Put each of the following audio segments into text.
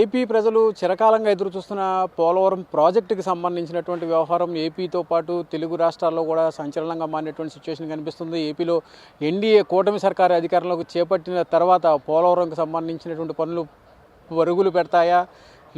AP ప్రజలు చిరకాలంగా ఎదురుచూస్తున్న పోలవరం ప్రాజెక్టుకి సంబంధించినటువంటి వ్యవహారం ఏపీతో పాటు తెలుగు రాష్ట్రాల్లో కూడా సంచలనంగా మారినటువంటి సిచ్యువేషన్ కనిపిస్తుంది. ఏపీలో ఎన్డీఏ కూటమి సర్కారు అధికారంలోకి చేపట్టిన తర్వాత పోలవరంకి సంబంధించినటువంటి పనులు పరుగులు పెడతాయా,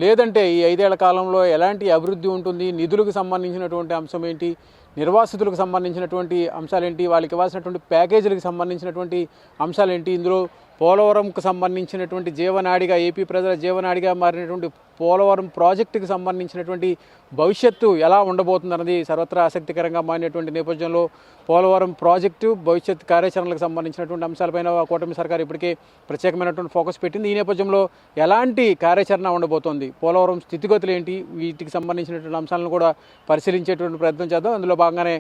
లేదంటే ఈ 5 ఏళ్ల కాలంలో ఎలాంటి అభివృద్ధి ఉంటుంది, నిధులకు సంబంధించినటువంటి అంశం ఏంటి, నిర్వాసితులకు సంబంధించినటువంటి అంశాలేంటి, వాళ్ళకి ఇవ్వాల్సినటువంటి ప్యాకేజీలకు సంబంధించినటువంటి అంశాలేంటి, ఇందులో పోలవరంకు సంబంధించినటువంటి జీవనాడిగా ఏపీ ప్రజల జీవనాడిగా మారినటువంటి పోలవరం ప్రాజెక్టుకి సంబంధించినటువంటి భవిష్యత్తు ఎలా ఉండబోతుందన్నది సర్వత్రా ఆసక్తికరంగా మారినటువంటి నేపథ్యంలో పోలవరం ప్రాజెక్టు భవిష్యత్ కార్యాచరణలకు సంబంధించినటువంటి అంశాలపైన కూటమి సర్కారు ఇప్పటికే ప్రత్యేకమైనటువంటి ఫోకస్ పెట్టింది. ఈ నేపథ్యంలో ఎలాంటి కార్యాచరణ ఉండబోతోంది, పోలవరం స్థితిగతులు ఏంటి, వీటికి సంబంధించినటువంటి అంశాలను కూడా పరిశీలించేటువంటి ప్రయత్నం చేద్దాం. అందులో భాగంగానే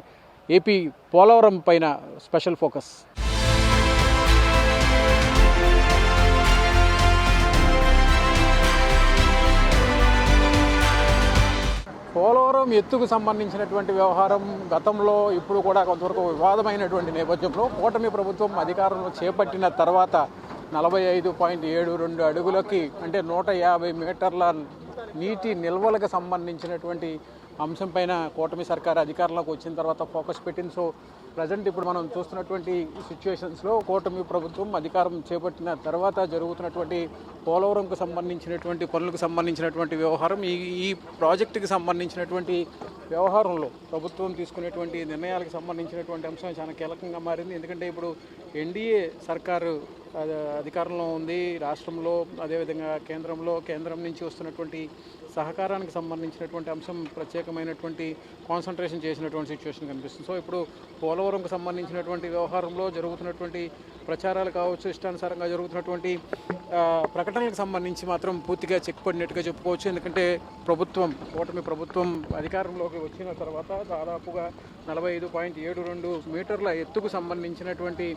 ఏపీ పోలవరం పైన స్పెషల్ ఫోకస్. పోలవరం ఎత్తుకు సంబంధించినటువంటి వ్యవహారం గతంలో ఇప్పుడు కూడా కొంతవరకు వివాదమైనటువంటి నేపథ్యంలో కూటమి ప్రభుత్వం అధికారంలో చేపట్టిన తర్వాత 45.72 అడుగులకి అంటే 150 మీటర్ల నీటి నిల్వలకు సంబంధించినటువంటి అంశం పైన కూటమి సర్కారు అధికారంలోకి వచ్చిన తర్వాత ఫోకస్ పెట్టింది. సో ప్రజెంట్ ఇప్పుడు మనం చూస్తున్నటువంటి సిచ్యువేషన్స్లో కూటమి ప్రభుత్వం అధికారం చేపట్టిన తర్వాత జరుగుతున్నటువంటి పోలవరంకు సంబంధించినటువంటి పనులకు సంబంధించినటువంటి వ్యవహారం, ఈ ప్రాజెక్టుకి సంబంధించినటువంటి వ్యవహారంలో ప్రభుత్వం తీసుకునేటువంటి నిర్ణయాలకు సంబంధించినటువంటి అంశం చాలా కీలకంగా మారింది. ఎందుకంటే ఇప్పుడు ఎన్డీఏ సర్కారు అధికారంలో ఉంది రాష్ట్రంలో, అదేవిధంగా కేంద్రం నుంచి వస్తున్నటువంటి సహకారానికి సంబంధించినటువంటి అంశం ప్రత్యేకమైనటువంటి కాన్సన్ట్రేషన్ చేసినటువంటి సిచ్యువేషన్ కనిపిస్తుంది. సో ఇప్పుడు పోలవరంకు సంబంధించినటువంటి వ్యవహారంలో జరుగుతున్నటువంటి ప్రచారాలు కావచ్చు, ఇష్టానుసారంగా జరుగుతున్నటువంటి ప్రకటనలకు సంబంధించి మాత్రం పూర్తిగా చెక్ పడినట్టుగా చెప్పుకోవచ్చు. ఎందుకంటే కూటమి ప్రభుత్వం అధికారంలోకి వచ్చిన తర్వాత దాదాపుగా 45.72 మీటర్ల ఎత్తుకు సంబంధించినటువంటి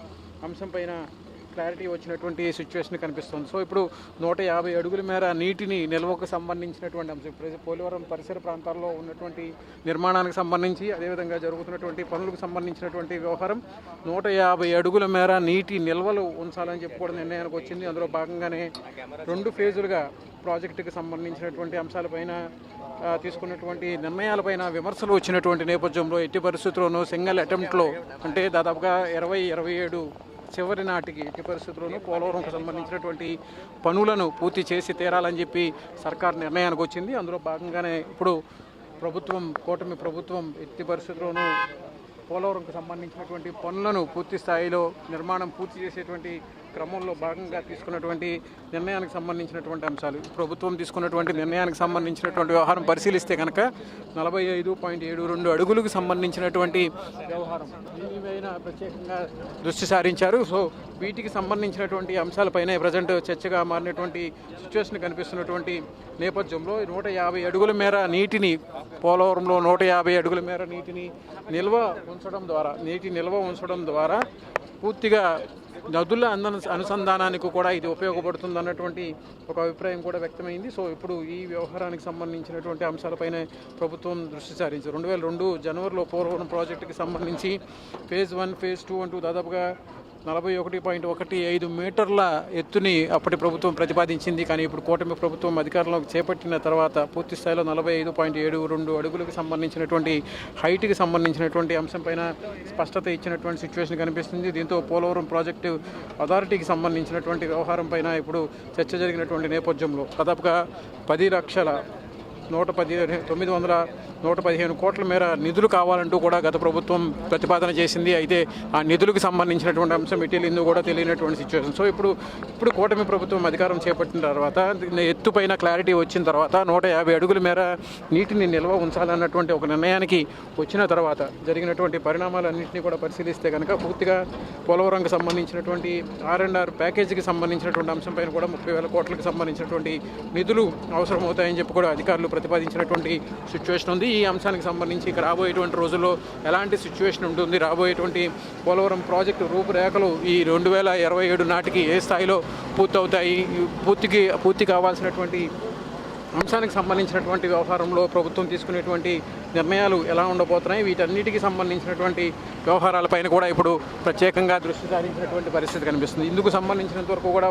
అంశం పైన క్లారిటీ వచ్చినటువంటి సిచ్యువేషన్ కనిపిస్తుంది. సో ఇప్పుడు 150 అడుగుల మేర నీటిని నిల్వకు సంబంధించినటువంటి అంశం పోలవరం పరిసర ప్రాంతాల్లో ఉన్నటువంటి నిర్మాణానికి సంబంధించి, అదేవిధంగా జరుగుతున్నటువంటి పనులకు సంబంధించినటువంటి వ్యవహారం 150 అడుగుల మేర నీటి నిల్వలు ఉంచాలని చెప్పి కూడా నిర్ణయానికి వచ్చింది. అందులో భాగంగానే 2 ఫేజులుగా ప్రాజెక్టుకి సంబంధించినటువంటి అంశాలపైన తీసుకున్నటువంటి నిర్ణయాలపైన విమర్శలు వచ్చినటువంటి నేపథ్యంలో ఎట్టి పరిస్థితుల్లోనూ సింగిల్ అటెంప్ట్లో అంటే దాదాపుగా 2027 చివరి నాటికి ఎట్టి పరిస్థితుల్లోనూ పోలవరంకు సంబంధించినటువంటి పనులను పూర్తి చేసి తీరాలని చెప్పి సర్కార్ నిర్ణయానికి వచ్చింది. అందులో భాగంగానే ఇప్పుడు కూటమి ప్రభుత్వం ఎట్టి పరిస్థితుల్లోనూ పోలవరంకు సంబంధించినటువంటి పనులను పూర్తి స్థాయిలో నిర్మాణం పూర్తి చేసేటువంటి క్రమంలో భాగంగా తీసుకున్నటువంటి నిర్ణయానికి సంబంధించినటువంటి అంశాలు, ప్రభుత్వం తీసుకున్నటువంటి నిర్ణయానికి సంబంధించినటువంటి వ్యవహారం పరిశీలిస్తే కనుక 45.72 అడుగులకు సంబంధించినటువంటి వ్యవహారం దీనిపైన ప్రత్యేకంగా దృష్టి సారించారు. సో వీటికి సంబంధించినటువంటి అంశాలపైనే ప్రజెంట్ చర్చగా మారినటువంటి సిచ్యువేషన్ కనిపిస్తున్నటువంటి నేపథ్యంలో 150 అడుగుల మేర నీటిని పోలవరంలో 150 అడుగుల మేర నీటిని నిల్వ ఉంచడం ద్వారా పూర్తిగా నదుల అనుసంధానానికి కూడా ఇది ఉపయోగపడుతుంది అన్నటువంటి ఒక అభిప్రాయం కూడా వ్యక్తమైంది. సో ఇప్పుడు ఈ వ్యవహారానికి సంబంధించినటువంటి అంశాలపైన ప్రభుత్వం దృష్టి సారించింది. 2002 జనవరిలో పోలవరం ప్రాజెక్టుకి సంబంధించి ఫేజ్ 1, ఫేజ్ 2 అంటూ దాదాపుగా 41.15 మీటర్ల ఎత్తుని అప్పటి ప్రభుత్వం ప్రతిపాదించింది. కానీ ఇప్పుడు కూటమి ప్రభుత్వం అధికారంలోకి చేపట్టిన తర్వాత పూర్తి స్థాయిలో 45.72 అడుగులకు సంబంధించినటువంటి హైట్కి సంబంధించినటువంటి అంశంపైన స్పష్టత ఇచ్చినటువంటి సిచ్యువేషన్ కనిపిస్తుంది. దీంతో పోలవరం ప్రాజెక్టు అథారిటీకి సంబంధించినటువంటి వ్యవహారం పైన ఇప్పుడు చర్చ జరిగినటువంటి నేపథ్యంలో దాదాపుగా 10,915 కోట్ల మేర నిధులు కావాలంటూ కూడా గత ప్రభుత్వం ప్రతిపాదన చేసింది. అయితే ఆ నిధులకు సంబంధించినటువంటి అంశం ఇటీవల కూడా తెలియనటువంటి సిచ్యువేషన్. సో ఇప్పుడు కూటమి ప్రభుత్వం అధికారం చేపట్టిన తర్వాత ఎత్తుపైన క్లారిటీ వచ్చిన తర్వాత 150 అడుగుల మేర నీటిని నిల్వ ఉంచాలన్నటువంటి ఒక నిర్ణయానికి వచ్చిన తర్వాత జరిగినటువంటి పరిణామాలన్నింటినీ కూడా పరిశీలిస్తే కనుక పూర్తిగా పోలవరంకి సంబంధించినటువంటి R&R ప్యాకేజీకి సంబంధించినటువంటి అంశంపైన కూడా 30,000 కోట్లకు సంబంధించినటువంటి నిధులు అవసరమవుతాయని చెప్పి కూడా అధికారులు ప్రతిపాదించినటువంటి సిచ్యువేషన్ ఉంది. ఈ అంశానికి సంబంధించి ఇక రాబోయేటువంటి రోజుల్లో ఎలాంటి సిచ్యువేషన్ ఉంటుంది, రాబోయేటువంటి పోలవరం ప్రాజెక్టు రూపురేఖలు ఈ 2027 నాటికి ఏ స్థాయిలో పూర్తవుతాయి, పూర్తి కావాల్సినటువంటి అంశానికి సంబంధించినటువంటి వ్యవహారంలో ప్రభుత్వం తీసుకునేటువంటి నిర్ణయాలు ఎలా ఉండబోతున్నాయి, వీటన్నిటికీ సంబంధించినటువంటి వ్యవహారాలపైన కూడా ఇప్పుడు ప్రత్యేకంగా దృష్టి సారించినటువంటి పరిస్థితి కనిపిస్తుంది. ఇందుకు సంబంధించినంత వరకు కూడా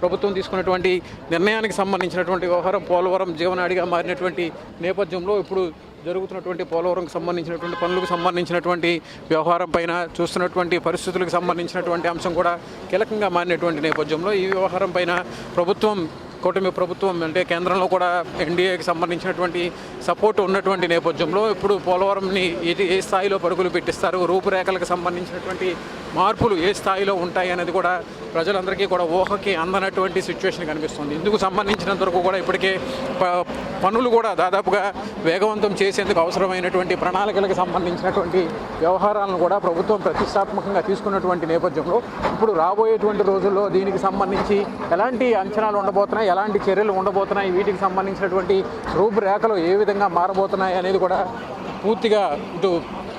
ప్రభుత్వం తీసుకున్నటువంటి నిర్ణయానికి సంబంధించినటువంటి వ్యవహారం పోలవరం జీవనాడిగా మారినటువంటి నేపథ్యంలో ఇప్పుడు జరుగుతున్నటువంటి పోలవరంకి సంబంధించినటువంటి పనులకు సంబంధించినటువంటి వ్యవహారం పైన చూస్తున్నటువంటి పరిస్థితులకు సంబంధించినటువంటి అంశం కూడా కీలకంగా మారినటువంటి నేపథ్యంలో ఈ వ్యవహారం పైన కూటమి ప్రభుత్వం అంటే కేంద్రంలో కూడా ఎన్డీఏకి సంబంధించినటువంటి సపోర్ట్ ఉన్నటువంటి నేపథ్యంలో ఇప్పుడు పోలవరంని ఏ స్థాయిలో పరుగులు పెట్టిస్తారు, రూపురేఖలకు సంబంధించినటువంటి మార్పులు ఏ స్థాయిలో ఉంటాయి అనేది కూడా ప్రజలందరికీ కూడా ఊహకి అందనటువంటి సిచ్యువేషన్ కనిపిస్తుంది. ఇందుకు సంబంధించినంత వరకు కూడా ఇప్పటికే పనులు కూడా దాదాపుగా వేగవంతం చేసేందుకు అవసరమైనటువంటి ప్రణాళికలకు సంబంధించినటువంటి వ్యవహారాలను కూడా ప్రభుత్వం ప్రతిష్టాత్మకంగా తీసుకున్నటువంటి నేపథ్యంలో ఇప్పుడు రాబోయేటువంటి రోజుల్లో దీనికి సంబంధించి ఎలాంటి అంచనాలు ఉండబోతున్నాయి, ఎలాంటి చర్యలు ఉండబోతున్నాయి, వీటికి సంబంధించినటువంటి రూపురేఖలు ఏ విధంగా మారబోతున్నాయి అనేది కూడా పూర్తిగా ఇటు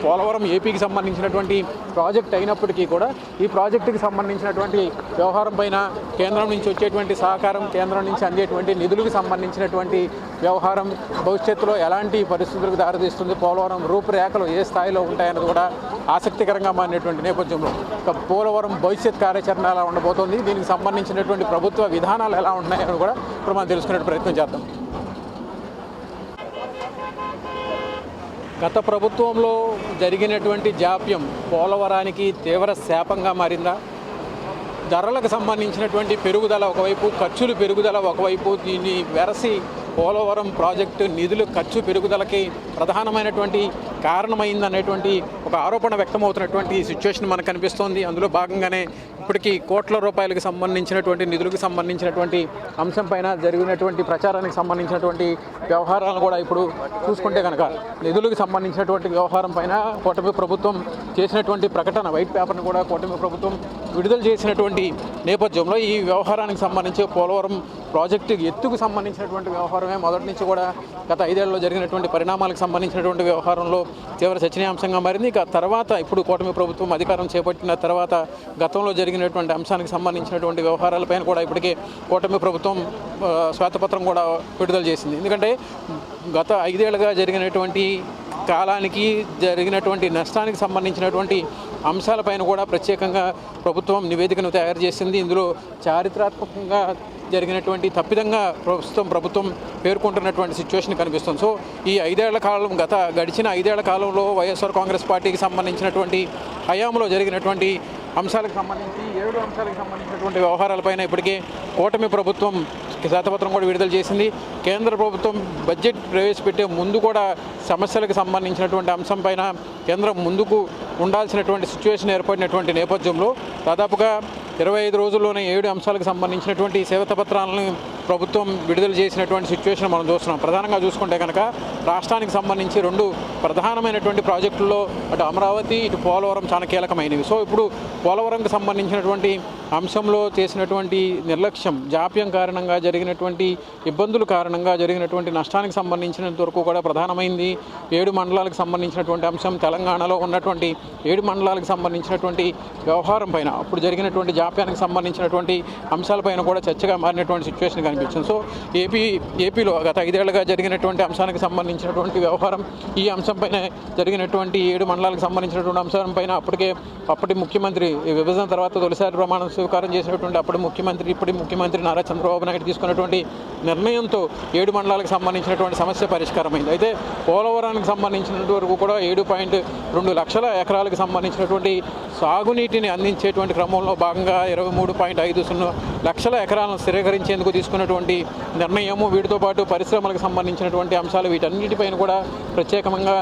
పోలవరం ఏపీకి సంబంధించినటువంటి ప్రాజెక్ట్ అయినప్పటికీ కూడా ఈ ప్రాజెక్టుకి సంబంధించినటువంటి వ్యవహారం పైన కేంద్రం నుంచి వచ్చేటువంటి సహకారం, కేంద్రం నుంచి అందేటువంటి నిధులకు సంబంధించినటువంటి వ్యవహారం భవిష్యత్తులో ఎలాంటి పరిస్థితులకు దారితీస్తుంది, పోలవరం రూపురేఖలు ఏ స్థాయిలో ఉంటాయన్నది కూడా ఆసక్తికరంగా మారినటువంటి నేపథ్యంలో పోలవరం భవిష్యత్ కార్యాచరణ ఎలా ఉండబోతోంది, దీనికి సంబంధించినటువంటి ప్రభుత్వ విధానాలు ఎలా ఉన్నాయని కూడా ఇప్పుడు మనం తెలుసుకునే ప్రయత్నం చేద్దాం. గత ప్రభుత్వంలో జరిగినటువంటి జాప్యం పోలవరానికి తీవ్ర శాపంగా మారిందా? ధరలకు సంబంధించినటువంటి పెరుగుదల ఒకవైపు, ఖర్చులు పెరుగుదల ఒకవైపు, దీన్ని వెరసి పోలవరం ప్రాజెక్టు నిధులు ఖర్చు పెరుగుదలకి ప్రధానమైనటువంటి కారణమైందనేటువంటి ఒక ఆరోపణ వ్యక్తమవుతున్నటువంటి సిచ్యువేషన్ మనకు కనిపిస్తోంది. అందులో భాగంగానే ఇప్పటికీ కోట్ల రూపాయలకు సంబంధించినటువంటి నిధులకు సంబంధించినటువంటి అంశం పైన జరిగినటువంటి ప్రచారానికి సంబంధించినటువంటి వ్యవహారాలను కూడా ఇప్పుడు చూసుకుంటే కనుక నిధులకు సంబంధించినటువంటి వ్యవహారం పైన కూటమి ప్రభుత్వం చేసినటువంటి ప్రకటన వైట్ పేపర్ని కూడా కూటమి ప్రభుత్వం విడుదల చేసినటువంటి నేపథ్యంలో ఈ వ్యవహారానికి సంబంధించి పోలవరం ప్రాజెక్టు ఎత్తుకు సంబంధించినటువంటి వ్యవహారమే మొదటి నుంచి కూడా గత 5 ఏళ్లలో జరిగినటువంటి పరిణామాలకు సంబంధించినటువంటి వ్యవహారంలో తీవ్ర చర్చనీయాంశంగా మారింది. ఇక తర్వాత ఇప్పుడు కూటమి ప్రభుత్వం అధికారం చేపట్టిన తర్వాత గతంలో జరిగినటువంటి అంశానికి సంబంధించినటువంటి వ్యవహారాలపైన కూడా ఇప్పటికే కూటమి ప్రభుత్వం శ్వేతపత్రం కూడా విడుదల చేసింది. ఎందుకంటే గత 5 ఏళ్లుగా జరిగినటువంటి కాలానికి జరిగినటువంటి నష్టానికి సంబంధించినటువంటి అంశాలపైన కూడా ప్రత్యేకంగా ప్రభుత్వం నివేదికను తయారు చేసింది. ఇందులో చారిత్రాత్మకంగా జరిగినటువంటి తప్పిదంగా ప్రభుత్వం పేర్కొంటున్నటువంటి సిచ్యువేషన్ కనిపిస్తుంది. సో ఈ 5 ఏళ్ల కాలం గడిచిన 5 ఏళ్ల కాలంలో వైఎస్ఆర్ కాంగ్రెస్ పార్టీకి సంబంధించినటువంటి హయాంలో జరిగినటువంటి అంశాలకు సంబంధించి 7 అంశాలకు సంబంధించినటువంటి వ్యవహారాలపైన ఇప్పటికే కూటమి ప్రభుత్వం శ్వేతపత్రం కూడా విడుదల చేసింది. కేంద్ర ప్రభుత్వం బడ్జెట్ ప్రవేశపెట్టే ముందు కూడా సమస్యలకు సంబంధించినటువంటి అంశం పైన కేంద్రం ముందుకు ఉండాల్సినటువంటి సిచ్యువేషన్ ఏర్పడినటువంటి నేపథ్యంలో దాదాపుగా 25 రోజుల్లోనే 7 అంశాలకు సంబంధించినటువంటి శ్వేతపత్రాలను ప్రభుత్వం విడుదల చేసినటువంటి సిచ్యువేషన్ మనం చూస్తున్నాం. ప్రధానంగా చూసుకుంటే కనుక రాష్ట్రానికి సంబంధించి 2 ప్రధానమైనటువంటి ప్రాజెక్టుల్లో అటు అమరావతి, ఇటు పోలవరం చాలా కీలకమైనవి. సో ఇప్పుడు పోలవరంకి సంబంధించినటువంటి అంశంలో చేసినటువంటి నిర్లక్ష్యం, జాప్యం కారణంగా జరిగినటువంటి ఇబ్బందుల కారణంగా జరిగినటువంటి నష్టానికి సంబంధించినంత వరకు కూడా ప్రధానమైంది 7 మండలాలకు సంబంధించినటువంటి అంశం. తెలంగాణలో ఉన్నటువంటి 7 మండలాలకు సంబంధించినటువంటి వ్యవహారం పైన అప్పుడు జరిగినటువంటి జాప్యానికి సంబంధించినటువంటి అంశాలపైన కూడా చర్చగా మారినటువంటి సిచ్యువేషన్ కనిపించింది. సో ఏపీలో గత 5 ఏళ్లుగా జరిగినటువంటి అంశానికి సంబంధించినటువంటి వ్యవహారం, ఈ అంశంపైన జరిగినటువంటి 7 మండలాలకు సంబంధించినటువంటి అంశం పైన అప్పటి ముఖ్యమంత్రి విభజన తర్వాత తొలిసారి ప్రమాణ స్వీకారం చేసినటువంటి ఇప్పటి ముఖ్యమంత్రి నారా చంద్రబాబు నాయుడు తీసుకున్నటువంటి నిర్ణయంతో 7 మండలాలకు సంబంధించినటువంటి సమస్య పరిష్కారమైంది. అయితే పోలవరానికి సంబంధించినంత వరకు కూడా 7.2 లక్షల ఎకరాలకు సంబంధించినటువంటి సాగునీటిని అందించేటువంటి క్రమంలో భాగంగా 23.50 లక్షల ఎకరాలను స్థిరీకరించేందుకు తీసుకున్నటువంటి నిర్ణయము, వీటితో పాటు పరిశ్రమలకు సంబంధించినటువంటి అంశాలు, వీటన్నిటిపైన కూడా ప్రత్యేకంగా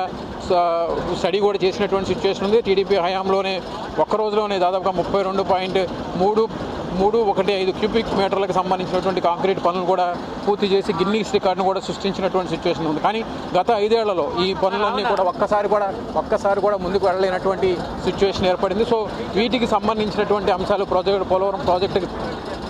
స్టడీ కూడా చేసినటువంటి సిచ్యువేషన్ ఉంది. టీడీపీ హయాంలోనే ఒక్క రోజులోనే దాదాపుగా 32.315 క్యూబిక్ మీటర్లకు సంబంధించినటువంటి కాంక్రీట్ పనులు కూడా పూర్తి చేసి గిన్నీస్ రికార్డును కూడా సృష్టించినటువంటి సిచ్యువేషన్ ఉంది. కానీ గత 5 ఏళ్లలో ఈ పనులన్నీ కూడా ఒక్కసారి కూడా ముందుకు వెళ్ళలేనటువంటి సిచ్యువేషన్ ఏర్పడింది. సో వీటికి సంబంధించినటువంటి అంశాలు పోలవరం ప్రాజెక్టుకి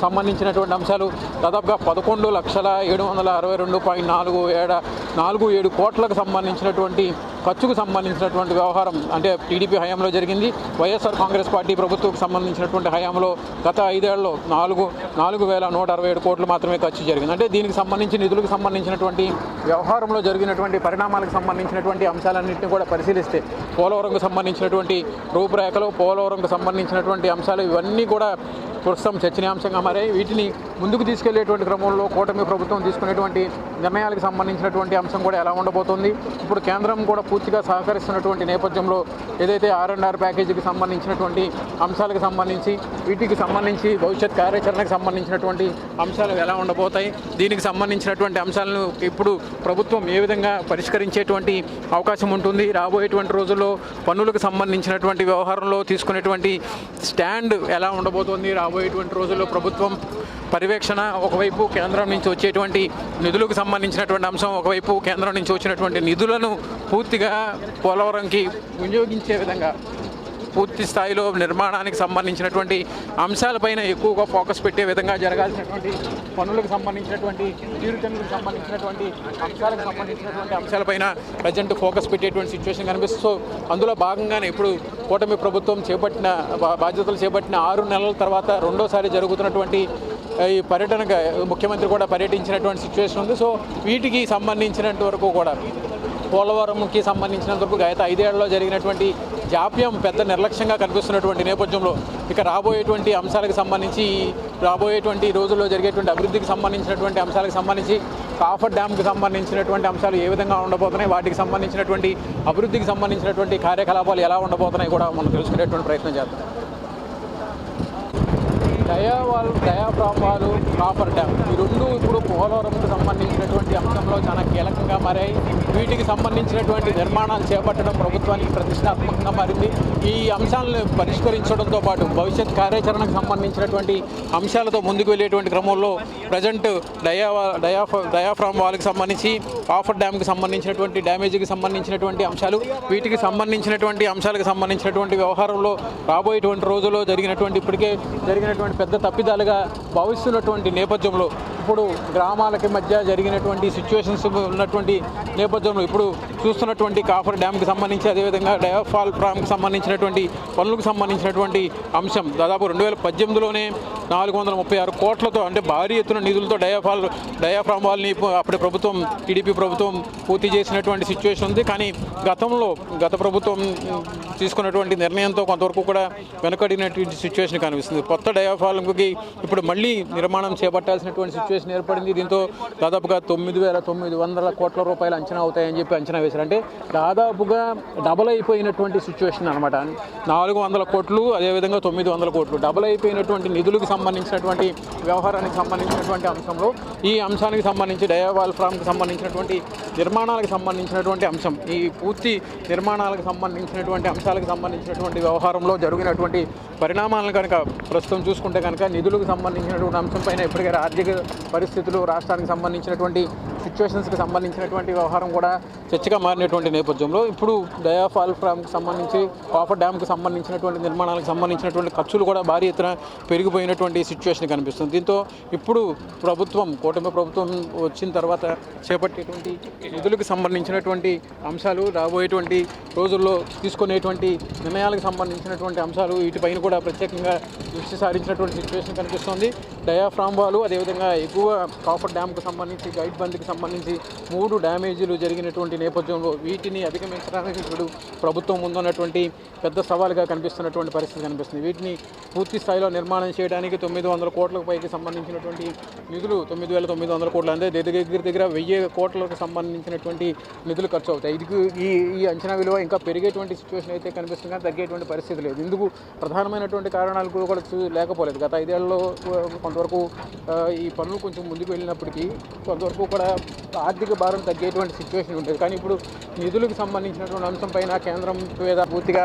సంబంధించినటువంటి అంశాలు దాదాపుగా 11,762,47 కోట్లకు సంబంధించినటువంటి ఖర్చుకు సంబంధించినటువంటి వ్యవహారం అంటే టీడీపీ హయాంలో జరిగింది. వైఎస్ఆర్ కాంగ్రెస్ పార్టీ ప్రభుత్వంకు సంబంధించినటువంటి హయాంలో గత 5 ఏళ్లలో 4,167 కోట్లు మాత్రమే ఖర్చు జరిగింది. అంటే దీనికి సంబంధించి నిధులకు సంబంధించినటువంటి వ్యవహారంలో జరిగినటువంటి పరిణామాలకు సంబంధించినటువంటి అంశాలన్నింటినీ కూడా పరిశీలిస్తే పోలవరంకు సంబంధించినటువంటి రూపురేఖలు, పోలవరంకు సంబంధించినటువంటి అంశాలు ఇవన్నీ కూడా ప్రస్తుతం చర్చనీయాంశంగా మారాయి. వీటిని ముందుకు తీసుకెళ్లేటువంటి క్రమంలో కూటమి ప్రభుత్వం తీసుకునేటువంటి నిర్ణయాలకు సంబంధించినటువంటి అంశం కూడా ఎలా ఉండబోతోంది. ఇప్పుడు కేంద్రం కూడా పూర్తిగా సహకరిస్తున్నటువంటి నేపథ్యంలో ఏదైతే R&R ప్యాకేజీకి సంబంధించినటువంటి అంశాలకు సంబంధించి వీటికి సంబంధించి భవిష్యత్ కార్యాచరణకు సంబంధించినటువంటి అంశాలు ఎలా ఉండబోతాయి, దీనికి సంబంధించినటువంటి అంశాలను ఇప్పుడు ప్రభుత్వం ఏ విధంగా పరిష్కరించేటువంటి అవకాశం ఉంటుంది, రాబోయేటువంటి రోజుల్లో పన్నులకు సంబంధించినటువంటి వ్యవహారంలో తీసుకునేటువంటి స్టాండ్ ఎలా ఉండబోతోంది, రాబోయేటువంటి రోజుల్లో ప్రభుత్వం పర్యవేక్షణ ఒకవైపు కేంద్రం నుంచి వచ్చేటువంటి నిధులకు సంబంధించినటువంటి అంశం, ఒకవైపు కేంద్రం నుంచి వచ్చినటువంటి నిధులను పూర్తిగా పోలవరంకి వినియోగించే విధంగా పూర్తి స్థాయిలో నిర్మాణానికి సంబంధించినటువంటి అంశాలపైన ఎక్కువగా ఫోకస్ పెట్టే విధంగా జరగాల్సినటువంటి పనులకు సంబంధించినటువంటి తీరుతెన్నులకు సంబంధించినటువంటి అంశాలకు సంబంధించినటువంటి అంశాలపైన ప్రజెంట్ ఫోకస్ పెట్టేటువంటి సిచ్యువేషన్ కనిపిస్తుంది. సో అందులో భాగంగానే ఇప్పుడు కూటమి ప్రభుత్వం బాధ్యతలు చేపట్టిన 6 నెలల తర్వాత రెండోసారి జరుగుతున్నటువంటి ఈ పర్యటనకు ముఖ్యమంత్రి కూడా పర్యటించినటువంటి సిచ్యువేషన్ ఉంది. సో వీటికి సంబంధించినంత వరకు కూడా పోలవరంకి సంబంధించినంత వరకు గత 5 ఏళ్లలో జరిగినటువంటి జాప్యం పెద్ద నిర్లక్ష్యంగా కనిపిస్తున్నటువంటి నేపథ్యంలో ఇక రాబోయేటువంటి అంశాలకు సంబంధించి రాబోయేటువంటి రోజుల్లో జరిగేటువంటి అభివృద్ధికి సంబంధించినటువంటి అంశాలకు సంబంధించి కాఫర్ డ్యామ్కి సంబంధించినటువంటి అంశాలు ఏ విధంగా ఉండబోతున్నాయి, వాటికి సంబంధించినటువంటి అభివృద్ధికి సంబంధించినటువంటి కార్యకలాపాలు ఎలా ఉండబోతున్నాయి కూడా మనం తెలుసుకునేటువంటి ప్రయత్నం చేద్దాం. డయాఫ్రామ్ వాల్, కాఫర్ డ్యామ్ ఈ రెండు ఇప్పుడు పోలవరంకు సంబంధించినటువంటి అంశంలో చాలా కీలకంగా మారాయి. వీటికి సంబంధించినటువంటి నిర్మాణాలు చేపట్టడం ప్రభుత్వానికి ప్రతిష్టాత్మకంగా మారింది. ఈ అంశాలను పరిష్కరించడంతో పాటు భవిష్యత్ కార్యాచరణకు సంబంధించినటువంటి అంశాలతో ముందుకు వెళ్ళేటువంటి క్రమంలో ప్రజెంట్ డయాఫ్రామ్ వాల్కి సంబంధించి, కాఫర్ డ్యామ్కి సంబంధించినటువంటి డ్యామేజీకి సంబంధించినటువంటి అంశాలు, వీటికి సంబంధించినటువంటి అంశాలకు సంబంధించినటువంటి వ్యవహారంలో రాబోయేటువంటి రోజుల్లో ఇప్పటికే జరిగినటువంటి పెద్ద తప్పిదాలుగా భావిస్తున్నటువంటి నేపథ్యంలో ఇప్పుడు గ్రామాలకి మధ్య జరిగినటువంటి సిచ్యువేషన్స్ ఉన్నటువంటి నేపథ్యంలో ఇప్పుడు చూస్తున్నటువంటి కాఫర్ డ్యామ్కి సంబంధించి, అదేవిధంగా డయాఫ్రామ్కి సంబంధించినటువంటి పనులకు సంబంధించినటువంటి అంశం దాదాపు 2018లోనే 436 కోట్లతో అంటే భారీ ఎత్తున నిధులతో డయాఫ్రామ్ వాల్ని అప్పటి ప్రభుత్వం టీడీపీ ప్రభుత్వం పూర్తి చేసినటువంటి సిచ్యువేషన్ ఉంది. కానీ గత ప్రభుత్వం తీసుకున్నటువంటి నిర్ణయంతో కొంతవరకు కూడా వెనుకడినటువంటి సిచ్యువేషన్ కనిపిస్తుంది. కొత్త డయాఫ్రామ్కి ఇప్పుడు మళ్ళీ నిర్మాణం చేపట్టాల్సినటువంటి సిచ్యువేషన్ ఏర్పడింది. దీంతో దాదాపుగా 9,900 కోట్ల రూపాయలు అంచనా అవుతాయని చెప్పి అంచనా వేశారు. అంటే దాదాపుగా డబల్ అయిపోయినటువంటి సిచ్యువేషన్ అనమాట. 400 కోట్లు అదేవిధంగా 900 కోట్లు డబల్ అయిపోయినటువంటి నిధులకు సంబంధించినటువంటి వ్యవహారానికి సంబంధించినటువంటి అంశంలో ఈ అంశానికి సంబంధించి డయాఫ్రామ్కి సంబంధించినటువంటి నిర్మాణాలకు సంబంధించినటువంటి అంశం, ఈ పూర్తి నిర్మాణాలకు సంబంధించినటువంటి అంశాలకు సంబంధించినటువంటి వ్యవహారంలో జరిగినటువంటి పరిణామాలను కనుక ప్రస్తుతం చూసుకుంటే కనుక నిధులకు సంబంధించినటువంటి అంశం పైన ఇప్పటికే ఆర్థిక పరిస్థితులు, రాష్ట్రానికి సంబంధించినటువంటి సిచ్యువేషన్స్కి సంబంధించినటువంటి వ్యవహారం కూడా చర్చగా మారినటువంటి నేపథ్యంలో ఇప్పుడు డయాఫ్రామ్కి సంబంధించి, కాఫర్ డ్యామ్కి సంబంధించినటువంటి నిర్మాణాలకు సంబంధించినటువంటి ఖర్చులు కూడా భారీ ఎత్తున పెరిగిపోయినటువంటి సిచ్యువేషన్ కనిపిస్తుంది. దీంతో ఇప్పుడు కూటమి ప్రభుత్వం వచ్చిన తర్వాత చేపట్టేటువంటి నిధులకు సంబంధించినటువంటి అంశాలు, రాబోయేటువంటి రోజుల్లో తీసుకునేటువంటి నిర్ణయాలకు సంబంధించినటువంటి అంశాలు, వీటిపైన కూడా ప్రత్యేకంగా దృష్టి సారించినటువంటి సిచ్యువేషన్ కనిపిస్తుంది. డయాఫ్రామ్ వాల్, అదేవిధంగా ఎగువ కాఫర్ డ్యామ్కు సంబంధించి, గైడ్ బంద్కి సంబంధించి 3 డ్యామేజీలు జరిగినటువంటి నేపథ్యంలో వీటిని అధిగమించడానికి ఇప్పుడు ప్రభుత్వం ముందున్నటువంటి పెద్ద సవాలుగా కనిపిస్తున్నటువంటి పరిస్థితి కనిపిస్తుంది. వీటిని పూర్తి స్థాయిలో నిర్మాణం చేయడానికి 900 కోట్లకు పైకి సంబంధించినటువంటి నిధులు, 9,900 కోట్లు అంటే దగ్గర 1000 కోట్లకు సంబంధించినటువంటి నిధులు ఖర్చు అవుతాయి. ఈ అంచనా విలువ ఇంకా పెరిగేటువంటి సిచ్యువేషన్ అయితే కనిపిస్తుంది, కానీ తగ్గేటువంటి పరిస్థితి లేదు. ఇందుకు ప్రధానమైనటువంటి కారణాలు కూడా లేకపోలేదు. గత 5 ఏళ్లలో కొంతవరకు ఈ పనులు కొంచెం ముందుకు వెళ్ళినప్పటికీ కొంతవరకు కూడా ఆర్థిక భారం తగ్గేటువంటి సిచ్యువేషన్ ఉంటుంది. కానీ ఇప్పుడు నిధులకు సంబంధించినటువంటి అంశం పైన కేంద్రం మీద పూర్తిగా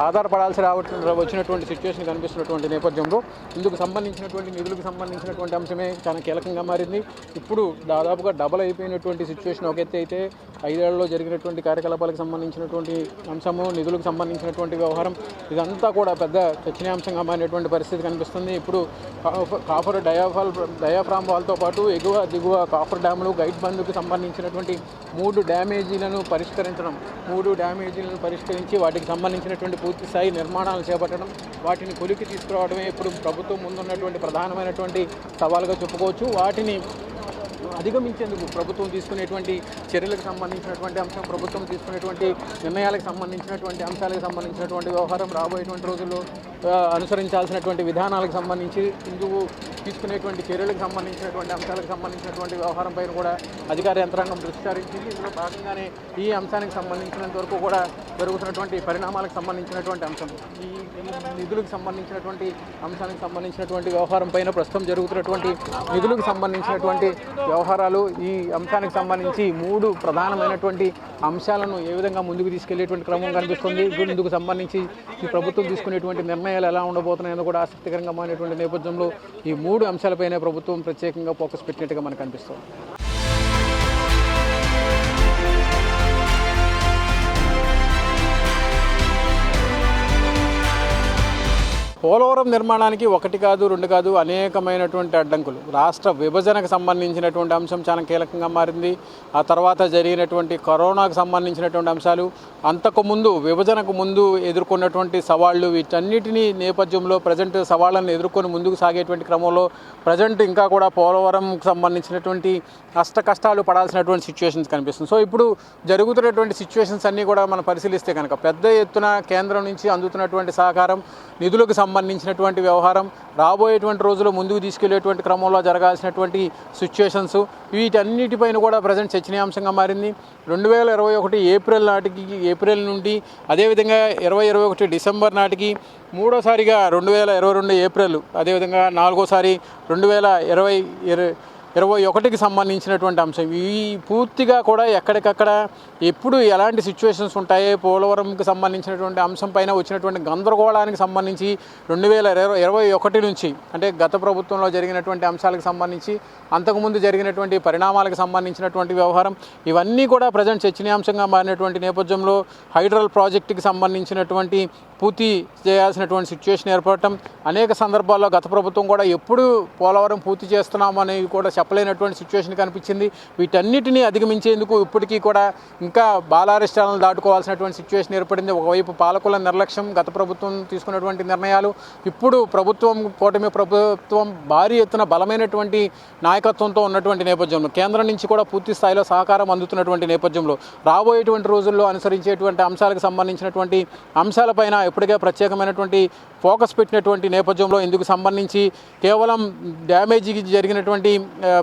ఆధారపడాల్సి వచ్చినటువంటి సిచ్యువేషన్ కనిపిస్తున్నటువంటి నేపథ్యంలో ఇందుకు సంబంధించినటువంటి నిధులకు సంబంధించినటువంటి అంశమే చాలా కీలకంగా మారింది. ఇప్పుడు దాదాపుగా డబల్ అయిపోయినటువంటి సిచ్యువేషన్ ఒక ఎత్తు అయితే, 5 ఏళ్లలో జరిగినటువంటి కార్యకలాపాలకు సంబంధించినటువంటి అంశము, నిధులకు సంబంధించినటువంటి వ్యవహారం ఇదంతా కూడా పెద్ద చర్చనీయాంశంగా మారినటువంటి పరిస్థితి కనిపిస్తుంది. ఇప్పుడు కాఫర్ డయాఫ్రామ్ వాల్తో పాటు ఎగువ దిగువ కాఫర్ డ్యాములు, గైడ్ బంద్కు సంబంధించినటువంటి 3 డ్యామేజీలను పరిష్కరించి వాటికి సంబంధించినటువంటి పూర్తి స్థాయి నిర్మాణాలు చేపట్టడం, వాటిని కొలికి తీసుకురావడమే ఇప్పుడు ప్రభుత్వం ముందున్నటువంటి ప్రధానమైనటువంటి సవాలుగా చెప్పుకోవచ్చు. వాటిని అధిగమించేందుకు ప్రభుత్వం తీసుకునేటువంటి చర్యలకు సంబంధించినటువంటి అంశం, ప్రభుత్వం తీసుకునేటువంటి నిర్ణయాలకు సంబంధించినటువంటి అంశాలకు సంబంధించినటువంటి వ్యవహారం, రాబోయేటువంటి రోజుల్లో అనుసరించాల్సినటువంటి విధానాలకు సంబంధించి, ఇందుకు తీసుకునేటువంటి చర్యలకు సంబంధించినటువంటి అంశాలకు సంబంధించినటువంటి వ్యవహారం పైన కూడా అధికార యంత్రాంగం దృష్టి సారించింది. ఇందులో భాగంగానే ఈ అంశానికి సంబంధించినంత వరకు కూడా జరుగుతున్నటువంటి పరిణామాలకు సంబంధించినటువంటి అంశం, ఈ నిధులకు సంబంధించినటువంటి అంశానికి సంబంధించినటువంటి వ్యవహారం పైన ప్రస్తుతం జరుగుతున్నటువంటి నిధులకు సంబంధించినటువంటి వ్యవహారాలు, ఈ అంశానికి సంబంధించి 3 ప్రధానమైనటువంటి అంశాలను ఏ విధంగా ముందుకు తీసుకెళ్లేటువంటి క్రమం కనిపిస్తుంది. ఇందుకు సంబంధించి ఈ ప్రభుత్వం తీసుకునేటువంటి నిర్ణయాలు ఎలా ఉండబోతున్నాయని కూడా ఆసక్తికరంగా మారినటువంటి నేపథ్యంలో ఈ 3 అంశాలపైనే ప్రభుత్వం ప్రత్యేకంగా ఫోకస్ పెట్టినట్టుగా మనకు కనిపిస్తుంది. పోలవరం నిర్మాణానికి 1 కాదు 2 కాదు అనేకమైనటువంటి అడ్డంకులు. రాష్ట్ర విభజనకు సంబంధించినటువంటి అంశం చాలా కీలకంగా మారింది. ఆ తర్వాత జరిగినటువంటి కరోనాకు సంబంధించినటువంటి అంశాలు, అంతకుముందు విభజనకు ముందు ఎదుర్కొన్నటువంటి సవాళ్లు, వీటన్నిటినీ నేపథ్యంలో ప్రజెంట్ సవాళ్లను ఎదుర్కొని ముందుకు సాగేటువంటి క్రమంలో ప్రజెంట్ ఇంకా కూడా పోలవరంకు సంబంధించినటువంటి కష్టాలు పడాల్సినటువంటి సిచ్యువేషన్స్ కనిపిస్తుంది. సో ఇప్పుడు జరుగుతున్నటువంటి సిచ్యువేషన్స్ అన్నీ కూడా మనం పరిశీలిస్తే కనుక పెద్ద ఎత్తున కేంద్రం నుంచి అందుతున్నటువంటి సహకారం, నిధులకు సంబంధించినటువంటి వ్యవహారం, రాబోయేటువంటి రోజుల్లో ముందుకు తీసుకెళ్లేటువంటి క్రమంలో జరగాల్సినటువంటి సిచ్యువేషన్స్, వీటన్నిటిపైన కూడా ప్రజెంట్ చర్చనీయాంశంగా మారింది. 2021 ఏప్రిల్ నుండి అదేవిధంగా 2021 డిసెంబర్ నాటికి, మూడోసారిగా 2022 ఏప్రిల్, అదేవిధంగా 4వసారి 2021కి సంబంధించినటువంటి అంశం. ఈ పూర్తిగా కూడా ఎక్కడికక్కడ ఎప్పుడు ఎలాంటి సిచ్యువేషన్స్ ఉంటాయో పోలవరంకి సంబంధించినటువంటి అంశం పైన వచ్చినటువంటి గందరగోళానికి సంబంధించి 2021 నుంచి, అంటే గత ప్రభుత్వంలో జరిగినటువంటి అంశాలకు సంబంధించి, అంతకుముందు జరిగినటువంటి పరిణామాలకు సంబంధించినటువంటి వ్యవహారం, ఇవన్నీ కూడా ప్రజెంట్ చర్చనీయాంశంగా మారినటువంటి నేపథ్యంలో హైడ్రల్ ప్రాజెక్టుకి సంబంధించినటువంటి పూర్తి చేయాల్సినటువంటి సిచ్యువేషన్ ఏర్పడటం, అనేక సందర్భాల్లో గత ప్రభుత్వం కూడా ఎప్పుడు పోలవరం పూర్తి చేస్తున్నామనేది కూడా చెప్పలేనటువంటి సిచ్యువేషన్ కనిపించింది. వీటన్నిటినీ అధిగమించేందుకు ఇప్పటికీ కూడా ఇంకా బాలారిష్టాలను దాటుకోవాల్సినటువంటి సిచ్యువేషన్ ఏర్పడింది. ఒకవైపు పాలకుల నిర్లక్ష్యం, గత ప్రభుత్వం తీసుకున్నటువంటి నిర్ణయాలు, ఇప్పుడు కూటమి ప్రభుత్వం భారీ ఎత్తున బలమైనటువంటి నాయకత్వంతో ఉన్నటువంటి నేపథ్యంలో, కేంద్రం నుంచి కూడా పూర్తి స్థాయిలో సహకారం అందుతున్నటువంటి నేపథ్యంలో, రాబోయేటువంటి రోజుల్లో అనుసరించేటువంటి అంశాలకు సంబంధించినటువంటి అంశాలపైన ఇప్పటికే ప్రత్యేకమైనటువంటి ఫోకస్ పెట్టినటువంటి నేపథ్యంలో, ఇందుకు సంబంధించి కేవలం డ్యామేజీకి జరిగినటువంటి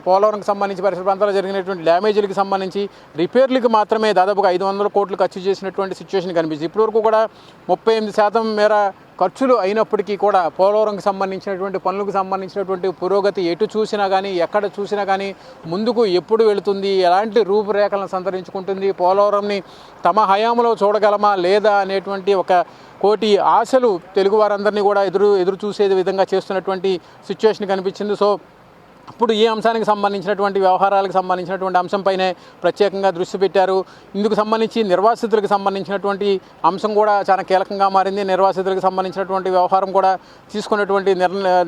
పోలవరంకి సంబంధించి పరిసర ప్రాంతాల్లో జరిగినటువంటి డ్యామేజీలకు సంబంధించి రిపేర్లకు మాత్రమే దాదాపుగా 500 కోట్లు ఖర్చు చేసినటువంటి సిచ్యువేషన్ కనిపిస్తుంది. ఇప్పటివరకు కూడా 38% మేర ఖర్చులు అయినప్పటికీ కూడా పోలవరంకి సంబంధించినటువంటి పనులకు సంబంధించినటువంటి పురోగతి ఎటు చూసినా కానీ, ఎక్కడ చూసినా కానీ ముందుకు ఎప్పుడు వెళుతుంది, ఎలాంటి రూపురేఖలను సంతరించుకుంటుంది, పోలవరంని తమ హయాంలో చూడగలమా లేదా అనేటువంటి ఒక కోటి ఆశలు తెలుగు వారందరినీ కూడా ఎదురు చూసే విధంగా చేస్తున్నటువంటి సిచ్యువేషన్ కనిపించింది. సో ఇప్పుడు ఈ అంశానికి సంబంధించినటువంటి వ్యవహారాలకు సంబంధించినటువంటి అంశంపైనే ప్రత్యేకంగా దృష్టి పెట్టారు. ఇందుకు సంబంధించి నిర్వాసితులకు సంబంధించినటువంటి అంశం కూడా చాలా కీలకంగా మారింది. నిర్వాసితులకు సంబంధించినటువంటి వ్యవహారం కూడా తీసుకున్నటువంటి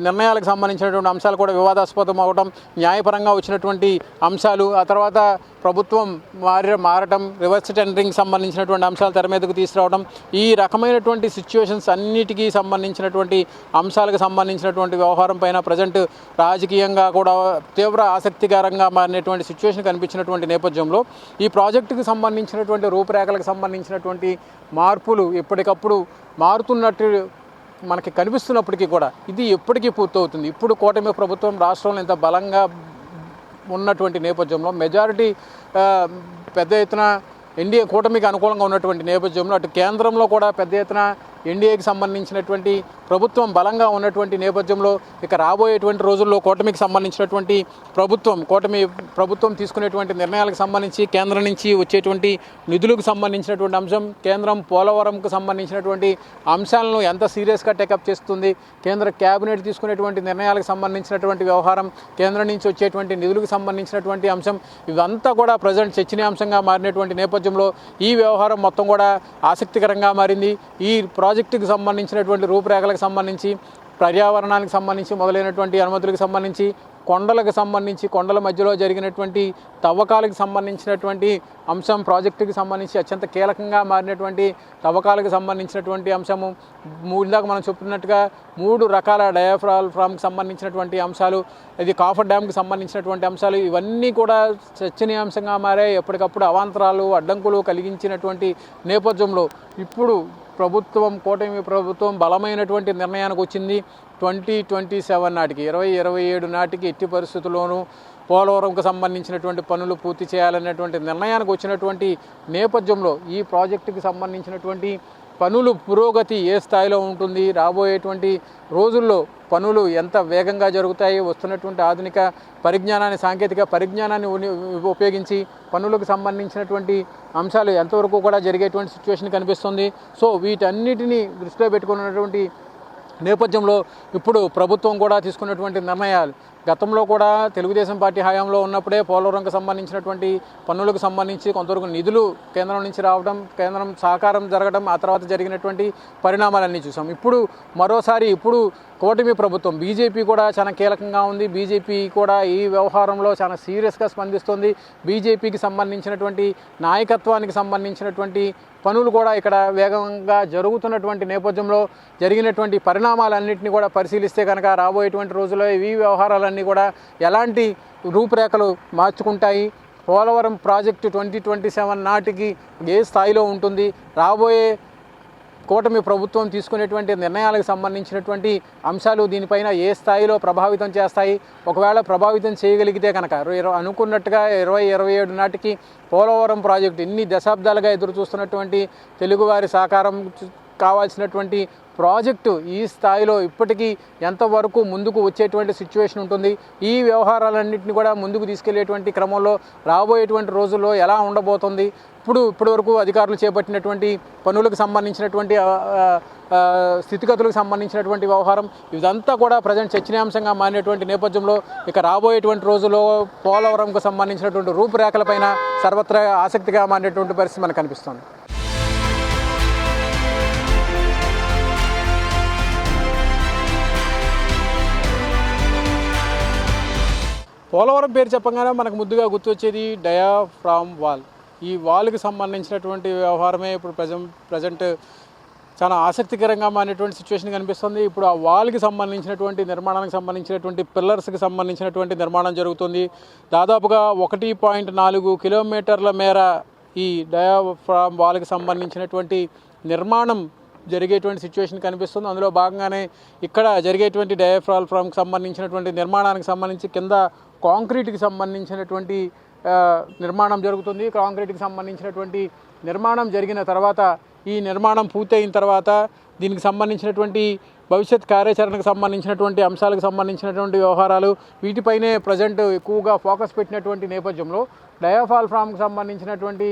నిర్ణయాలకు సంబంధించినటువంటి అంశాలు కూడా వివాదాస్పదం అవడం, న్యాయపరంగా వచ్చినటువంటి అంశాలు, ఆ తర్వాత ప్రభుత్వం మారటం, రివర్స్ టెండరింగ్ సంబంధించినటువంటి అంశాలు తెర మీదకు తీసుకురావడం, ఈ రకమైనటువంటి సిచ్యువేషన్స్ అన్నిటికీ సంబంధించినటువంటి అంశాలకు సంబంధించినటువంటి వ్యవహారం పైన ప్రజెంట్ రాజకీయంగా కూడా తీవ్ర ఆసక్తికరంగా మారినటువంటి సిచ్యువేషన్ కనిపించినటువంటి నేపథ్యంలో, ఈ ప్రాజెక్టుకు సంబంధించినటువంటి రూపురేఖలకు సంబంధించినటువంటి మార్పులు ఎప్పటికప్పుడు మారుతున్నట్టు మనకి కనిపిస్తున్నప్పటికీ కూడా ఇది ఎప్పటికీ పూర్తవుతుంది. ఇప్పుడు కూటమి ప్రభుత్వం రాష్ట్రంలో ఇంత బలంగా ఉన్నటువంటి నేపథ్యంలో, మెజారిటీ పెద్ద ఎత్తున ఎన్డీఏ కూటమికి అనుకూలంగా ఉన్నటువంటి నేపథ్యంలో, అటు కేంద్రంలో కూడా పెద్ద ఎత్తున ఎన్డీఏకి సంబంధించినటువంటి ప్రభుత్వం బలంగా ఉన్నటువంటి నేపథ్యంలో ఇక రాబోయేటువంటి రోజుల్లో కూటమికి సంబంధించినటువంటి కూటమి ప్రభుత్వం తీసుకునేటువంటి నిర్ణయాలకు సంబంధించి కేంద్రం నుంచి వచ్చేటువంటి నిధులకు సంబంధించినటువంటి అంశం, కేంద్రం పోలవరంకు సంబంధించినటువంటి అంశాలను ఎంత సీరియస్గా టేకప్ చేస్తుంది, కేంద్ర క్యాబినెట్ తీసుకునేటువంటి నిర్ణయాలకు సంబంధించినటువంటి వ్యవహారం, కేంద్రం నుంచి వచ్చేటువంటి నిధులకు సంబంధించినటువంటి అంశం, ఇవంతా కూడా ప్రజెంట్ చర్చనీయాంశంగా మారినటువంటి నేపథ్యంలో ఈ వ్యవహారం మొత్తం కూడా ఆసక్తికరంగా మారింది. ఈ ప్రాజెక్టుకు సంబంధించినటువంటి రూపురేఖలకు సంబంధించి, పర్యావరణానికి సంబంధించి మొదలైనటువంటి అనుమతులకు సంబంధించి, కొండలకు సంబంధించి, కొండల మధ్యలో జరిగినటువంటి తవ్వకాలకు సంబంధించినటువంటి అంశం, ప్రాజెక్టుకి సంబంధించి అత్యంత కీలకంగా మారినటువంటి తవ్వకాలకు సంబంధించినటువంటి అంశము, ఇందాక మనం చెప్తున్నట్టుగా 3 రకాల డయాఫ్రామ్కి సంబంధించినటువంటి అంశాలు, ఇది కాఫర్ డ్యామ్కి సంబంధించినటువంటి అంశాలు, ఇవన్నీ కూడా చర్చనీయాంశంగా మారాయి. ఎప్పటికప్పుడు అవాంతరాలు, అడ్డంకులు కలిగించినటువంటి నేపథ్యంలో ఇప్పుడు కూటమి ప్రభుత్వం బలమైనటువంటి నిర్ణయానికి వచ్చింది. 2027 నాటికి 2027 నాటికి ఎట్టి పరిస్థితుల్లోనూ పోలవరంకు సంబంధించినటువంటి పనులు పూర్తి చేయాలనేటువంటి నిర్ణయానికి వచ్చినటువంటి నేపథ్యంలో ఈ ప్రాజెక్టుకి సంబంధించినటువంటి పనులు పురోగతి ఏ స్థాయిలో ఉంటుంది, రాబోయేటువంటి రోజుల్లో పనులు ఎంత వేగంగా జరుగుతాయి, వస్తున్నటువంటి ఆధునిక పరిజ్ఞానాన్ని, సాంకేతిక పరిజ్ఞానాన్ని ఉపయోగించి పనులకు సంబంధించినటువంటి అంశాలు ఎంతవరకు కూడా జరిగేటువంటి సిచ్యువేషన్ కనిపిస్తుంది. సో వీటన్నిటిని దృష్టిలో పెట్టుకున్నటువంటి నేపథ్యంలో ఇప్పుడు ప్రభుత్వం కూడా తీసుకున్నటువంటి నిర్ణయాలు, గతంలో కూడా తెలుగుదేశం పార్టీ హయాంలో ఉన్నప్పుడే పోలవరంకు సంబంధించినటువంటి పన్నులకు సంబంధించి కొంతవరకు నిధులు కేంద్రం నుంచి రావడం, కేంద్రం సహకారం జరగడం, ఆ తర్వాత జరిగినటువంటి పరిణామాలన్నీ చూసాం. ఇప్పుడు మరోసారి కూటమి ప్రభుత్వం, బీజేపీ కూడా చాలా కీలకంగా ఉంది. బీజేపీ కూడా ఈ వ్యవహారంలో చాలా సీరియస్గా స్పందిస్తుంది. బీజేపీకి సంబంధించినటువంటి నాయకత్వానికి సంబంధించినటువంటి పనులు కూడా ఇక్కడ వేగంగా జరుగుతున్నటువంటి నేపథ్యంలో జరిగినటువంటి పరిణామాలన్నింటినీ కూడా పరిశీలిస్తే కనుక రాబోయేటువంటి రోజుల్లో ఈ వ్యవహారాలన్నీ కూడా ఎలాంటి రూపురేఖలు మార్చుకుంటాయి, పోలవరం ప్రాజెక్టు 2027 నాటికి ఏ స్థాయిలో ఉంటుంది, రాబోయే కూటమి ప్రభుత్వం తీసుకునేటువంటి నిర్ణయాలకు సంబంధించినటువంటి అంశాలు దీనిపైన ఏ స్థాయిలో ప్రభావితం చేస్తాయి, ఒకవేళ ప్రభావితం చేయగలిగితే కనుక అనుకున్నట్టుగా 2027 నాటికి పోలవరం ప్రాజెక్టు ఇన్ని దశాబ్దాలుగా ఎదురు చూస్తున్నటువంటి తెలుగువారి సహకారం కావాల్సినటువంటి ప్రాజెక్టు ఈ స్థాయిలో ఇప్పటికీ ఎంతవరకు ముందుకు వచ్చేటువంటి సిచ్యువేషన్ ఉంటుంది, ఈ వ్యవహారాలన్నింటినీ కూడా ముందుకు తీసుకెళ్లేటువంటి క్రమంలో రాబోయేటువంటి రోజుల్లో ఎలా ఉండబోతుంది, ఇప్పటివరకు అధికారులు చేపట్టినటువంటి పనులకు సంబంధించినటువంటి స్థితిగతులకు సంబంధించినటువంటి వ్యవహారం, ఇదంతా కూడా ప్రజెంట్ చర్చనీయాంశంగా మారినటువంటి నేపథ్యంలో ఇక రాబోయేటువంటి రోజుల్లో పోలవరంకు సంబంధించినటువంటి రూపురేఖలపైన సర్వత్రా ఆసక్తిగా మారినటువంటి పరిస్థితి మనకు కనిపిస్తుంది. పోలవరం పేరు చెప్పగానే మనకు ముద్దుగా గుర్తొచ్చేది డయాఫ్రామ్ వాల్. ఈ వాల్కి సంబంధించినటువంటి వ్యవహారమే ఇప్పుడు ప్రజెంట్ చాలా ఆసక్తికరంగా మారినటువంటి సిచ్యువేషన్ కనిపిస్తుంది. ఇప్పుడు ఆ వాల్కి సంబంధించినటువంటి నిర్మాణానికి సంబంధించినటువంటి పిల్లర్స్కి సంబంధించినటువంటి నిర్మాణం జరుగుతుంది. దాదాపుగా 1.4 కిలోమీటర్ల మేర ఈ డయాఫ్రామ్ వాల్కి సంబంధించినటువంటి నిర్మాణం జరిగేటువంటి సిచ్యువేషన్ కనిపిస్తుంది. అందులో భాగంగానే ఇక్కడ జరిగేటువంటి డయాఫ్రామ్కి సంబంధించినటువంటి నిర్మాణానికి సంబంధించి కింద కాంక్రీట్కి సంబంధించినటువంటి నిర్మాణం జరుగుతుంది. కాంక్రీట్కి సంబంధించినటువంటి నిర్మాణం జరిగిన తర్వాత, ఈ నిర్మాణం పూర్తయిన తర్వాత దీనికి సంబంధించినటువంటి భవిష్యత్ కార్యాచరణకు సంబంధించినటువంటి అంశాలకు సంబంధించినటువంటి వ్యవహారాలు, వీటిపైనే ప్రజెంట్ ఎక్కువగా ఫోకస్ పెట్టినటువంటి నేపథ్యంలో డయాఫ్రామ్కి సంబంధించినటువంటి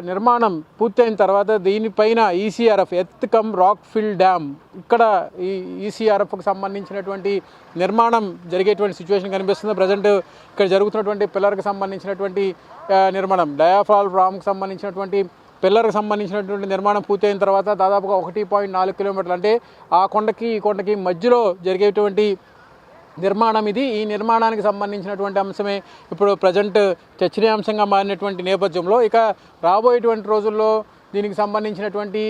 నిర్మాణం పూర్తయిన తర్వాత దీనిపైన ECRF earth cum rock fill dam, ఇక్కడ ఈ ఈసీఆర్ఎఫ్కి సంబంధించినటువంటి నిర్మాణం జరిగేటువంటి సిచ్యువేషన్ కనిపిస్తుంది. ప్రజెంట్ ఇక్కడ జరుగుతున్నటువంటి పిల్లర్కి సంబంధించినటువంటి నిర్మాణం, డయాఫ్రామ్కి సంబంధించినటువంటి పిల్లర్కి సంబంధించినటువంటి నిర్మాణం పూర్తయిన తర్వాత దాదాపుగా 1.4 కిలోమీటర్లు, అంటే ఆ కొండకి ఈ కొండకి మధ్యలో జరిగేటువంటి నిర్మాణం ఇది. ఈ నిర్మాణానికి సంబంధించినటువంటి అంశమే ఇప్పుడు ప్రజెంట్ చర్చనీయాంశంగా మారినటువంటి నేపథ్యంలో ఇక రాబోయేటువంటి రోజుల్లో దీనికి సంబంధించినటువంటి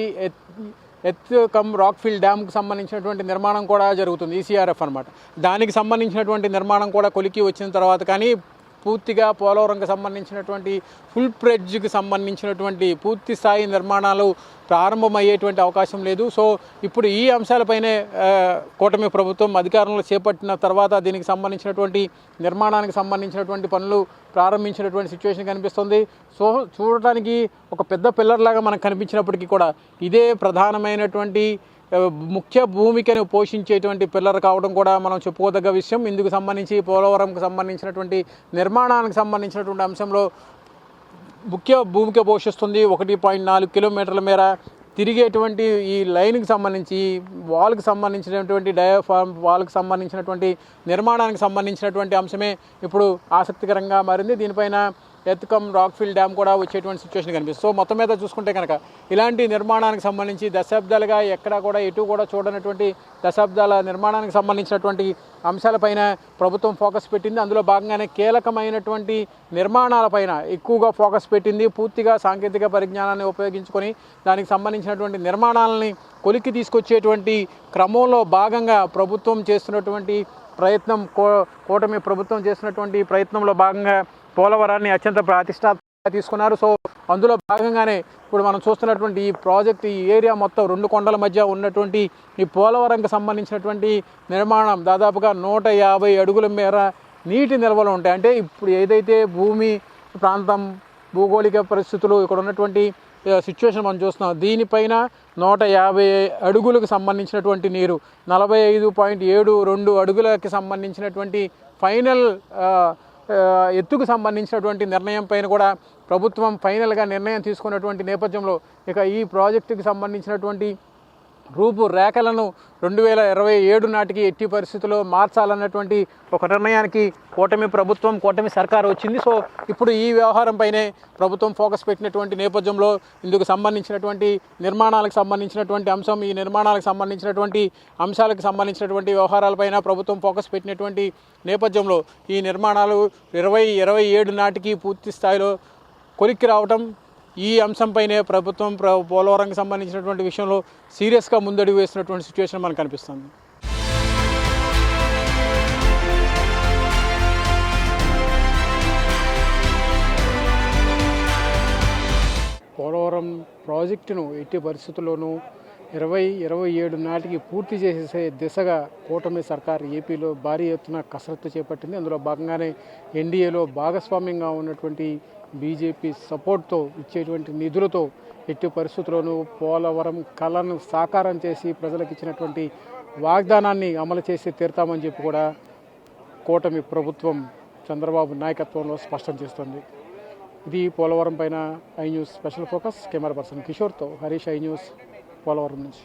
ఎర్త్ కమ్ రాక్ ఫిల్ డ్యామ్కి సంబంధించినటువంటి నిర్మాణం కూడా జరుగుతుంది, ఈసీఆర్ఎఫ్ అనమాట. దానికి సంబంధించినటువంటి నిర్మాణం కూడా కొలికి వచ్చిన తర్వాత కానీ పూర్తిగా పోలవరంకి సంబంధించినటువంటి ఫుల్ ప్రెడ్జ్కి సంబంధించినటువంటి పూర్తి స్థాయి నిర్మాణాలు ప్రారంభమయ్యేటువంటి అవకాశం లేదు. సో ఇప్పుడు ఈ అంశాలపైనే కూటమి ప్రభుత్వం అధికారంలో చేపట్టిన తర్వాత దీనికి సంబంధించినటువంటి నిర్మాణానికి సంబంధించినటువంటి పనులు ప్రారంభించినటువంటి సిచ్యువేషన్ కనిపిస్తుంది. సో చూడటానికి ఒక పెద్ద పిల్లర్ లాగా మనకు కనిపించినప్పటికీ కూడా ఇదే ప్రధానమైనటువంటి ముఖ్య భూమికను పోషించేటువంటి పిల్లర్ కావడం కూడా మనం చెప్పుకోదగ్గ విషయం. ఇందుకు సంబంధించి పోలవరంకు సంబంధించినటువంటి నిర్మాణానికి సంబంధించినటువంటి అంశంలో ముఖ్య భూమిక పోషిస్తుంది. 1.4 కిలోమీటర్ల మేర తిరిగేటువంటి ఈ లైన్కి సంబంధించి వాల్కి సంబంధించినటువంటి డయాఫార్మ్ వాల్కి సంబంధించినటువంటి నిర్మాణానికి సంబంధించినటువంటి అంశమే ఇప్పుడు ఆసక్తికరంగా మారింది. దీనిపైన ఎత్కమ్ రాక్ఫిల్ డ్యామ్ కూడా వచ్చేటువంటి సిచ్యువేషన్ కనిపిస్తుంది. సో మొత్తం మీద చూసుకుంటే కనుక ఇలాంటి నిర్మాణానికి సంబంధించి దశాబ్దాలుగా ఎక్కడా కూడా ఎటు కూడా చూడనటువంటి దశాబ్దాల నిర్మాణానికి సంబంధించినటువంటి అంశాలపైన ప్రభుత్వం ఫోకస్ పెట్టింది. అందులో భాగంగానే కీలకమైనటువంటి నిర్మాణాలపైన ఎక్కువగా ఫోకస్ పెట్టింది. పూర్తిగా సాంకేతిక పరిజ్ఞానాన్ని ఉపయోగించుకొని దానికి సంబంధించినటువంటి నిర్మాణాలని కొలిక్కి తీసుకొచ్చేటువంటి క్రమంలో భాగంగా ప్రభుత్వం చేస్తున్నటువంటి ప్రయత్నం కూటమి ప్రభుత్వం చేస్తున్నటువంటి ప్రయత్నంలో భాగంగా పోలవరాన్ని అత్యంత ప్రతిష్టాత్మకంగా తీసుకున్నారు. సో అందులో భాగంగానే ఇప్పుడు మనం చూస్తున్నటువంటి ఈ ప్రాజెక్ట్ ఈ ఏరియా మొత్తం 2 కొండల మధ్య ఉన్నటువంటి ఈ పోలవరంకి సంబంధించినటువంటి నిర్మాణం దాదాపుగా 150 అడుగుల మేర నీటి నిల్వలు ఉంటాయి. అంటే ఇప్పుడు ఏదైతే భూమి ప్రాంతం భూగోళిక పరిస్థితులు ఇక్కడ ఉన్నటువంటి సిచ్యువేషన్ మనం చూస్తున్నాం, దీనిపైన 150 అడుగులకు సంబంధించినటువంటి నీరు 45.72 అడుగులకి సంబంధించినటువంటి ఫైనల్ ఎత్తుకు సంబంధించినటువంటి నిర్ణయం పైన కూడా ప్రభుత్వం ఫైనల్గా నిర్ణయం తీసుకున్నటువంటి నేపథ్యంలో ఇక ఈ ప్రాజెక్టుకి సంబంధించినటువంటి రూపురేఖలను 2027 నాటికి ఎట్టి పరిస్థితుల్లో మార్చాలన్నటువంటి ఒక నిర్ణయానికి కూటమి సర్కారు వచ్చింది. సో ఇప్పుడు ఈ వ్యవహారంపైనే ప్రభుత్వం ఫోకస్ పెట్టినటువంటి నేపథ్యంలో ఇందుకు సంబంధించినటువంటి నిర్మాణాలకు సంబంధించినటువంటి అంశం ఈ నిర్మాణాలకు సంబంధించినటువంటి అంశాలకు సంబంధించినటువంటి వ్యవహారాలపైన ప్రభుత్వం ఫోకస్ పెట్టినటువంటి నేపథ్యంలో ఈ నిర్మాణాలు 2027 నాటికి పూర్తి స్థాయిలో కొలిక్కి రావటం ఈ అంశంపైనే ప్రభుత్వం పోలవరంకి సంబంధించినటువంటి విషయంలో సీరియస్గా ముందడుగు వేసినటువంటి సిచ్యువేషన్ మనకు కనిపిస్తుంది. పోలవరం ప్రాజెక్టును ఎట్టి పరిస్థితుల్లోనూ 2027 నాటికి పూర్తి చేసే దిశగా కూటమి సర్కార్ ఏపీలో భారీ ఎత్తున కసరత్తు చేపట్టింది. అందులో భాగంగానే ఎన్డీఏలో భాగస్వామ్యంగా ఉన్నటువంటి బీజేపీ సపోర్ట్తో ఇచ్చేటువంటి నిధులతో ఎట్టి పరిస్థితుల్లోనూ పోలవరం కళను సాకారం చేసి ప్రజలకు ఇచ్చినటువంటి వాగ్దానాన్ని అమలు చేసి తీరుతామని చెప్పి కూడా కూటమి ప్రభుత్వం చంద్రబాబు నాయకత్వంలో స్పష్టం చేస్తుంది. ఇది పోలవరం పైన I news special focus. Camera person కిషోర్తో హరీష్, ఐ న్యూస్, పోలవరం నుంచి.